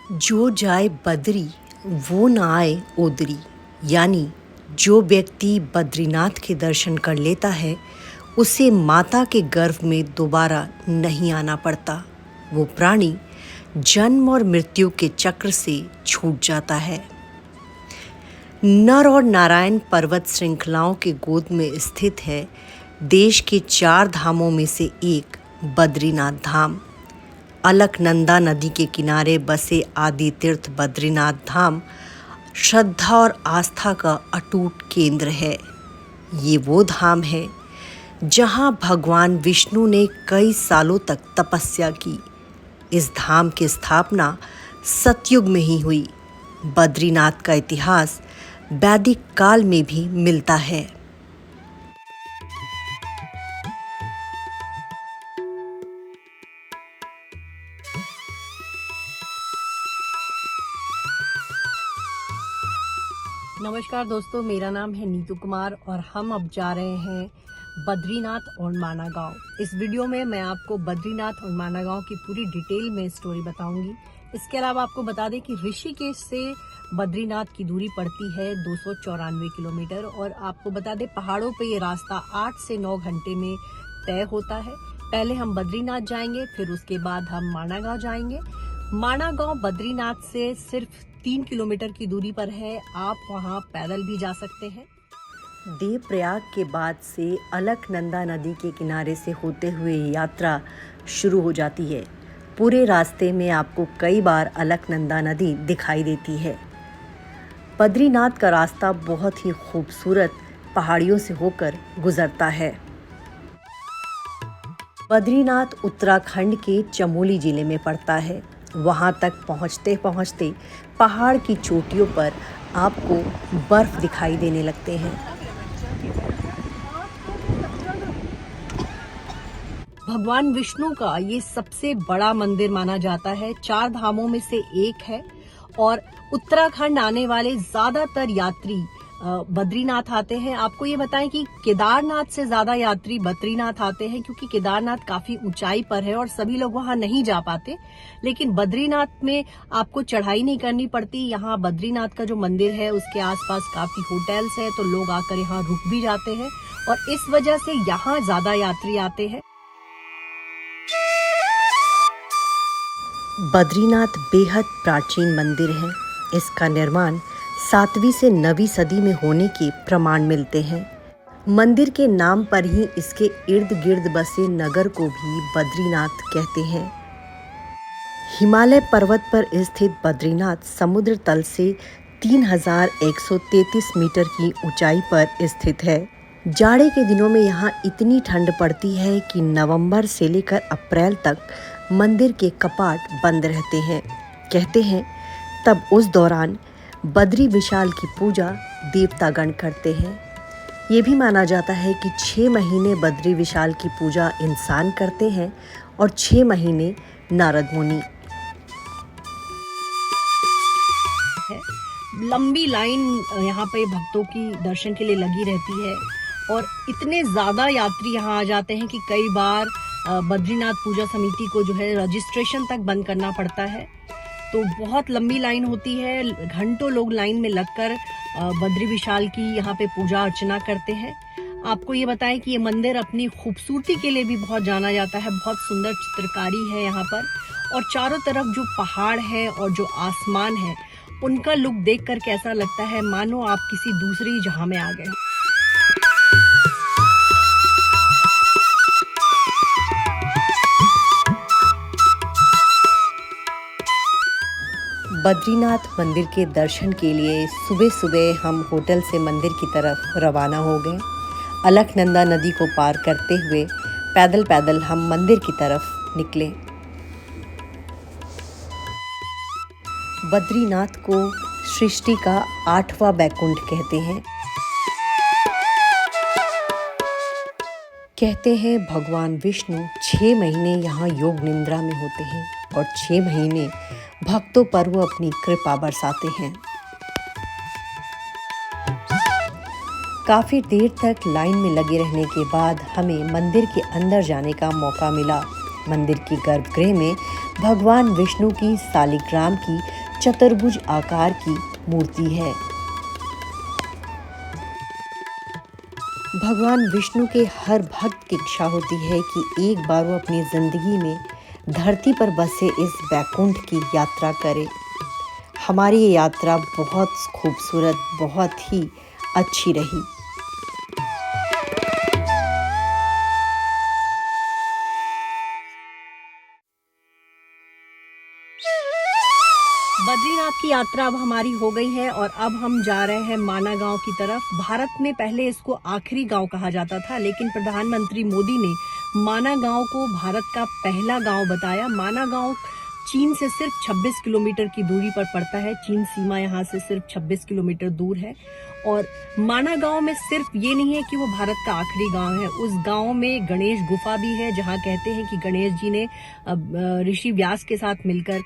जो जाए बद्री वो न आए ओदरी। यानी जो व्यक्ति बद्रीनाथ के दर्शन कर लेता है उसे माता के गर्भ में दोबारा नहीं आना पड़ता। वो प्राणी जन्म और मृत्यु के चक्र से छूट जाता है। नर और नारायण पर्वत श्रृंखलाओं के गोद में स्थित है देश के 4 धामों में से एक बद्रीनाथ धाम। अलकनंदा नदी के किनारे बसे आदि तीर्थ बद्रीनाथ धाम श्रद्धा और आस्था का अटूट केंद्र है। ये वो धाम है जहाँ भगवान विष्णु ने कई सालों तक तपस्या की। इस धाम की स्थापना सतयुग में ही हुई। बद्रीनाथ का इतिहास वैदिक काल में भी मिलता है। नमस्कार दोस्तों, मेरा नाम है नीतू कुमार और हम अब जा रहे हैं बद्रीनाथ और माना गांव। इस वीडियो में मैं आपको बद्रीनाथ और माना गांव की पूरी डिटेल में स्टोरी बताऊंगी। इसके अलावा आपको बता दें कि ऋषिकेश से बद्रीनाथ की दूरी पड़ती है 294 किलोमीटर और आपको बता दें पहाड़ों पे ये रास्ता 8 से 9 घंटे में तय होता है। पहले हम बद्रीनाथ जाएंगे, फिर उसके बाद हम माना गांव जाएंगे। माना गांव बद्रीनाथ से सिर्फ 3 किलोमीटर की दूरी पर है। आप वहां पैदल भी जा सकते हैं। देवप्रयाग के बाद से अलकनंदा नदी के किनारे से होते हुए यात्रा शुरू हो जाती है। पूरे रास्ते में आपको कई बार अलकनंदा नदी दिखाई देती है। बद्रीनाथ का रास्ता बहुत ही खूबसूरत पहाड़ियों से होकर गुजरता है। बद्रीनाथ उत्तराखंड के चमोली जिले में पड़ता है। वहां तक पहुंचते पहुंचते पहाड़ की चोटियों पर आपको बर्फ दिखाई देने लगते हैं। भगवान विष्णु का ये सबसे बड़ा मंदिर माना जाता है। 4 धामों में से एक है और उत्तराखंड आने वाले ज्यादातर यात्री बद्रीनाथ आते हैं। आपको ये बताएं कि केदारनाथ से ज्यादा यात्री बद्रीनाथ आते हैं क्योंकि केदारनाथ काफी ऊंचाई पर है और सभी लोग वहां नहीं जा पाते। लेकिन बद्रीनाथ में आपको चढ़ाई नहीं करनी पड़ती। यहाँ बद्रीनाथ का जो मंदिर है उसके आसपास काफी होटल्स है, तो लोग आकर यहाँ रुक भी जाते हैं और इस वजह से यहाँ ज्यादा यात्री आते हैं। बद्रीनाथ बेहद प्राचीन मंदिर है। इसका निर्माण 7वीं से 9वीं सदी में होने के प्रमाण मिलते हैं। मंदिर के नाम पर ही इसके इर्द गिर्द बसे नगर को भी बद्रीनाथ कहते हैं। हिमालय पर्वत पर स्थित बद्रीनाथ समुद्र तल से 3133 मीटर की ऊंचाई पर स्थित है। जाड़े के दिनों में यहाँ इतनी ठंड पड़ती है कि नवंबर से लेकर अप्रैल तक मंदिर के कपाट बंद रहते हैं। कहते हैं तब उस दौरान बद्री विशाल की पूजा देवतागण करते हैं। ये भी माना जाता है कि 6 महीने बद्री विशाल की पूजा इंसान करते हैं और 6 महीने नारद मुनि। लंबी लाइन यहाँ पे भक्तों की दर्शन के लिए लगी रहती है और इतने ज्यादा यात्री यहाँ आ जाते हैं कि कई बार बद्रीनाथ पूजा समिति को जो है रजिस्ट्रेशन तक बंद करना पड़ता है। तो बहुत लंबी लाइन होती है। घंटों लोग लाइन में लगकर बद्री विशाल की यहाँ पे पूजा अर्चना करते हैं। आपको ये बताएं कि ये मंदिर अपनी खूबसूरती के लिए भी बहुत जाना जाता है। बहुत सुंदर चित्रकारी है यहाँ पर और चारों तरफ जो पहाड़ है और जो आसमान है उनका लुक देख कर कैसा लगता है मानो आप किसी दूसरी जहां में आ गए। बद्रीनाथ मंदिर के दर्शन के लिए सुबह सुबह हम होटल से मंदिर की तरफ रवाना हो गए। अलकनंदा नदी को पार करते हुए पैदल पैदल हम मंदिर की तरफ निकले। बद्रीनाथ को सृष्टि का 8वां बैकुंठ कहते हैं। कहते हैं भगवान विष्णु 6 महीने यहाँ योग निद्रा में होते हैं और 6 महीने भक्तों पर वो अपनी कृपा बरसाते हैं। काफी देर तक लाइन में लगे रहने के बाद हमें मंदिर के अंदर जाने का मौका मिला। मंदिर के गर्भगृह में भगवान विष्णु की शालिग्राम की चतुर्भुज आकार की मूर्ति है। भगवान विष्णु के हर भक्त की इच्छा होती है कि एक बार वो अपनी जिंदगी में धरती पर बसे इस वैकुंठ की यात्रा करे। हमारी ये यात्रा बहुत खूबसूरत, बहुत ही अच्छी रही। बद्रीनाथ की यात्रा अब हमारी हो गई है और अब हम जा रहे हैं माना गांव की तरफ। भारत में पहले इसको आखिरी गांव कहा जाता था, लेकिन प्रधानमंत्री मोदी ने माना गांव को भारत का पहला गांव बताया। माना गांव चीन से सिर्फ 26 किलोमीटर की दूरी पर पड़ता है। चीन सीमा यहाँ से सिर्फ 26 किलोमीटर दूर है। और माना गांव में सिर्फ ये नहीं है कि वो भारत का आखिरी गांव है, उस गांव में गणेश गुफा भी है, जहाँ कहते हैं कि गणेश जी ने ऋषि व्यास के साथ मिलकर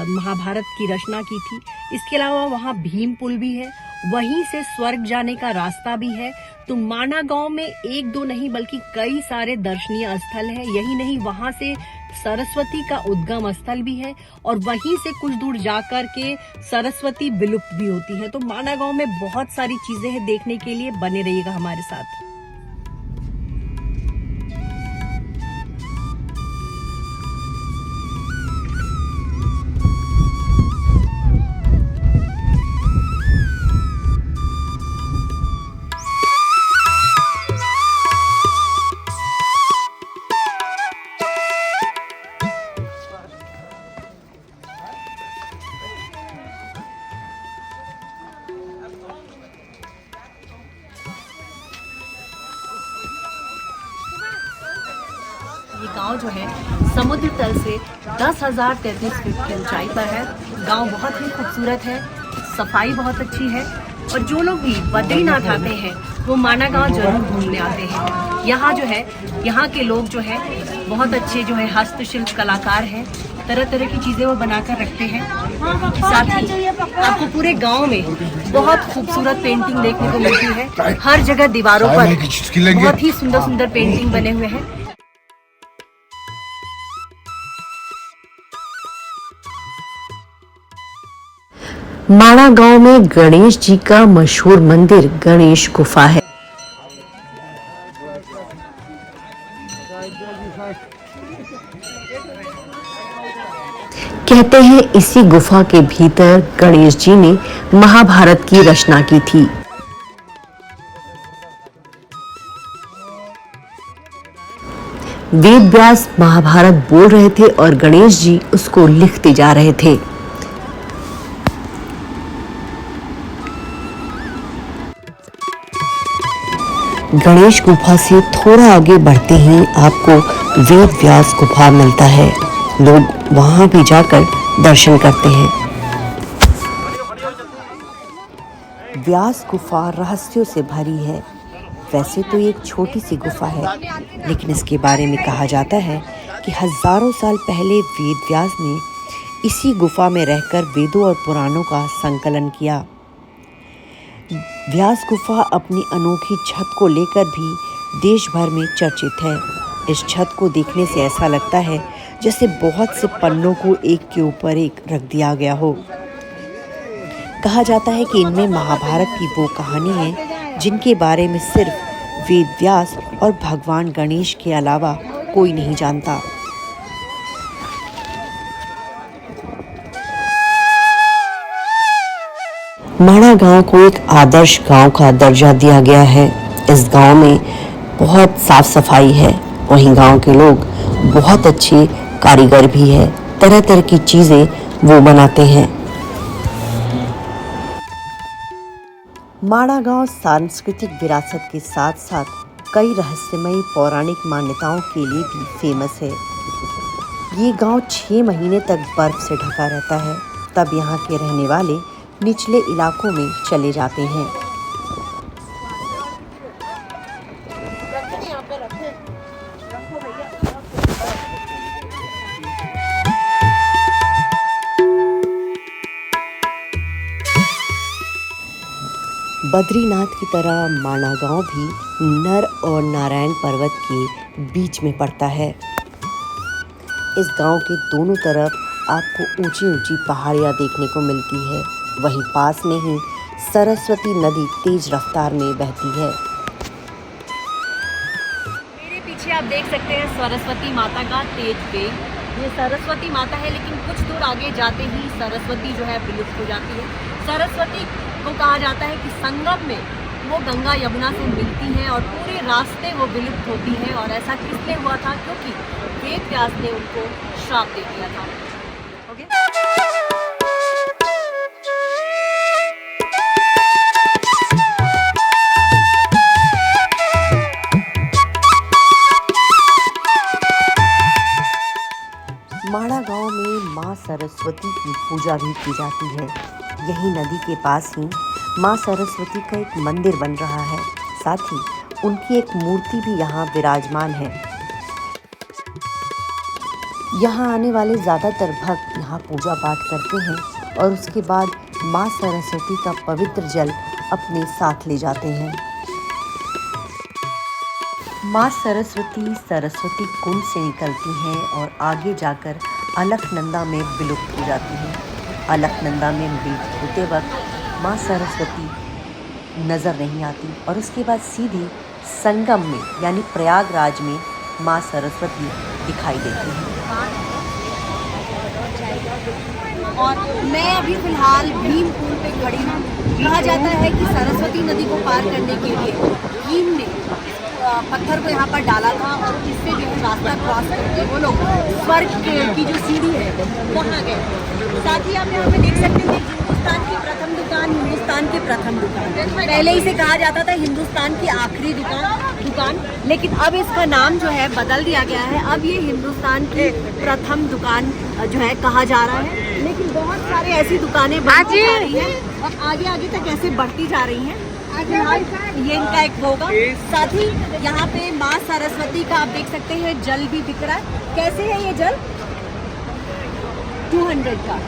महाभारत की रचना की थी। इसके अलावा वहाँ भीम पुल भी है, वहीं से स्वर्ग जाने का रास्ता भी है। तो माना गांव में एक दो नहीं बल्कि कई सारे दर्शनीय स्थल हैं। यही नहीं, वहां से सरस्वती का उद्गम स्थल भी है और वहीं से कुछ दूर जाकर के सरस्वती विलुप्त भी होती है। तो माना गांव में बहुत सारी चीजें हैं देखने के लिए, बने रहिएगा हमारे साथ। ये गांव जो है समुद्र तल से 10,033 फीट की ऊंचाई पर है। गांव बहुत ही खूबसूरत है, सफाई बहुत अच्छी है और जो लोग भी बद्रीनाथ आते हैं वो माना गांव जरूर घूमने आते हैं। यहाँ जो है, यहाँ के लोग जो है बहुत अच्छे जो है हस्तशिल्प कलाकार हैं, तरह तरह की चीजें वो बनाकर रखते हैं। साथ ही आपको पूरे गांव में बहुत खूबसूरत पेंटिंग देखने को मिलती है। हर जगह दीवारों पर बहुत ही सुंदर सुंदर पेंटिंग बने हुए हैं। माना गांव में गणेश जी का मशहूर मंदिर गणेश गुफा है। कहते हैं इसी गुफा के भीतर गणेश जी ने महाभारत की रचना की थी। वेद व्यास महाभारत बोल रहे थे और गणेश जी उसको लिखते जा रहे थे। गणेश गुफा से थोड़ा आगे बढ़ते ही आपको वेद व्यास गुफा मिलता है। लोग वहां भी जाकर दर्शन करते हैं। व्यास गुफा रहस्यों से भरी है। वैसे तो ये एक छोटी सी गुफा है, लेकिन इसके बारे में कहा जाता है कि हजारों साल पहले वेद व्यास ने इसी गुफा में रहकर वेदों और पुराणों का संकलन किया। व्यास गुफा अपनी अनोखी छत को लेकर भी देश भर में चर्चित है। इस छत को देखने से ऐसा लगता है जैसे बहुत से पन्नों को एक के ऊपर एक रख दिया गया हो। कहा जाता है कि इनमें महाभारत की वो कहानी है जिनके बारे में सिर्फ वेद व्यास और भगवान गणेश के अलावा कोई नहीं जानता। माना गांव को एक आदर्श गांव का दर्जा दिया गया है। इस गांव में बहुत साफ सफाई है, वहीं गांव के लोग बहुत अच्छे कारीगर भी है। तरह तरह की चीजें वो बनाते हैं। माना गांव सांस्कृतिक विरासत के साथ साथ कई रहस्यमयी पौराणिक मान्यताओं के लिए भी फेमस है। ये गांव 6 महीने तक बर्फ से ढका रहता है, तब यहाँ के रहने वाले निचले इलाकों में चले जाते हैं। बद्रीनाथ की तरह माना गांव भी नर और नारायण पर्वत के बीच में पड़ता है। इस गांव के दोनों तरफ आपको ऊंची ऊंची पहाड़ियां देखने को मिलती है। वहीं पास में ही सरस्वती नदी तेज रफ्तार में बहती है। मेरे पीछे आप देख सकते हैं सरस्वती माता का तेज वेग। ये सरस्वती माता है, लेकिन कुछ दूर आगे जाते ही सरस्वती जो है विलुप्त हो जाती है। सरस्वती को कहा जाता है कि संगम में वो गंगा यमुना से मिलती हैं और पूरे रास्ते वो विलुप्त होती हैं। और ऐसा किस लिए हुआ था? क्योंकि वेद व्यास ने उनको श्राप दे दिया था। ओके? माड़ा गांव में मां सरस्वती की पूजा भी की जाती है। यही नदी के पास ही मां सरस्वती का एक मंदिर बन रहा है। साथ ही उनकी एक मूर्ति भी यहाँ विराजमान है। यहाँ आने वाले ज़्यादातर भक्त यहाँ पूजा पाठ करते हैं और उसके बाद मां सरस्वती का पवित्र जल अपने साथ ले जाते हैं। मां सरस्वती सरस्वती कुंड से निकलती हैं और आगे जाकर अलकनंदा में विलुप्त हो जाती हैं। अलकनंदा में विलुप्त होते वक्त मां सरस्वती नज़र नहीं आती और उसके बाद सीधी संगम में यानी प्रयागराज में मां सरस्वती दिखाई देती हैं। और मैं अभी फिलहाल भीम पुल पे खड़ी हूँ। कहा जाता है कि सरस्वती नदी को पार करने के लिए भीम ने पत्थर को यहाँ पर डाला था और इससे जो है रास्ता क्रॉस करके वो लोग स्वर्ग की जो सीढ़ी है वहाँ गए। साथ ही आप यहाँ पे देख सकते हैं हिंदुस्तान की प्रथम दुकान, हिंदुस्तान की प्रथम दुकान। पहले इसे कहा जाता था हिंदुस्तान की आखिरी दुकान, लेकिन अब इसका नाम जो है बदल दिया गया है। अब ये हिंदुस्तान की प्रथम दुकान जो है कहा जा रहा है। लेकिन बहुत सारे ऐसी दुकानें बनती जा रही हैं और आगे आगे तक ऐसे बढ़ती जा रही हैं। ये इनका एक होगा। साथ ही यहाँ पे माँ सरस्वती का आप देख सकते हैं जल भी दिख रहा है। कैसे है ये जल? 200 का।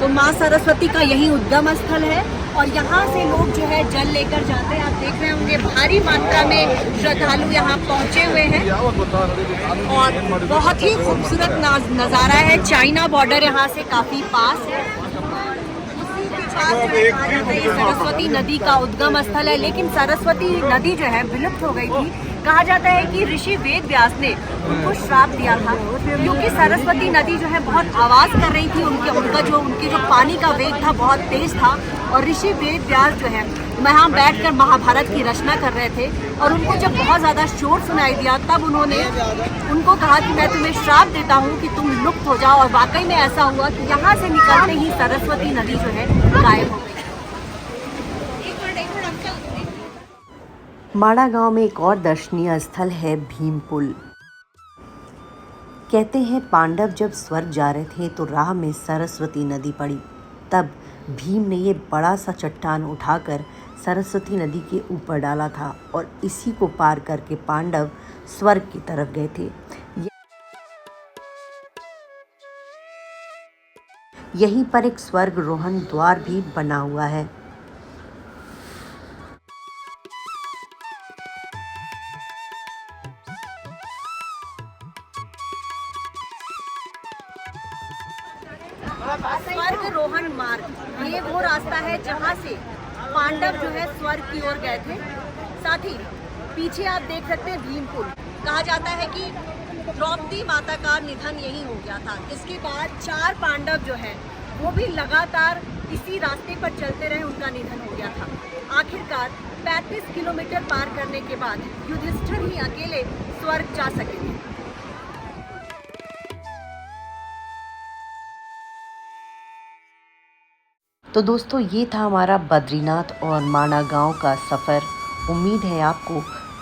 तो माँ सरस्वती का यही उद्गम स्थल है और यहाँ से लोग जो है जल लेकर जाते हैं। आप देख रहे होंगे भारी मात्रा में श्रद्धालु यहाँ पहुँचे हुए हैं और बहुत ही खूबसूरत नज़ारा है। चाइना बॉर्डर यहाँ से काफ़ी पास है। सरस्वती नदी का उद्गम स्थल है, लेकिन सरस्वती नदी जो है विलुप्त हो गई थी। कहा जाता है कि ऋषि वेद व्यास ने उनको श्राप दिया था क्योंकि सरस्वती नदी जो है बहुत आवाज़ कर रही थी। उनके जो पानी का वेग था बहुत तेज था और ऋषि वेद व्यास जो है वहाँ बैठकर महाभारत की रचना कर रहे थे और उनको जब बहुत ज़्यादा शोर सुनाई दिया तब उन्होंने उनको कहा कि मैं तुम्हें श्राप देता हूँ कि तुम लुप्त हो जाओ। और वाकई में ऐसा हुआ कि यहाँ से निकलते ही सरस्वती नदी जो है गायब हो गई। माड़ा गांव में एक और दर्शनीय स्थल है भीम पुल। कहते हैं पांडव जब स्वर्ग जा रहे थे तो राह में सरस्वती नदी पड़ी। तब भीम ने ये बड़ा सा चट्टान उठाकर सरस्वती नदी के ऊपर डाला था और इसी को पार करके पांडव स्वर्ग की तरफ गए थे। यहीं पर एक स्वर्ग रोहन द्वार भी बना हुआ है। स्वर्ग रोहन मार्ग ये वो रास्ता है जहाँ से पांडव जो है स्वर्ग की ओर गए थे। साथ ही पीछे आप देख सकते हैं भीम पुल। कहा जाता है कि द्रौपदी माता का निधन यहीं हो गया था। इसके बाद 4 पांडव जो है वो भी लगातार इसी रास्ते पर चलते रहे, उनका निधन हो गया था। आखिरकार 35 किलोमीटर पार करने के बाद युधिष्ठिर ही अकेले स्वर्ग जा सके थे। तो दोस्तों ये था हमारा बद्रीनाथ और माड़ा गांव का सफ़र। उम्मीद है आपको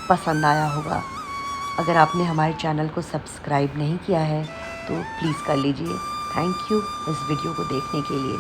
पसंद आया होगा। अगर आपने हमारे चैनल को सब्सक्राइब नहीं किया है तो प्लीज़ कर लीजिए। थैंक यू इस वीडियो को देखने के लिए।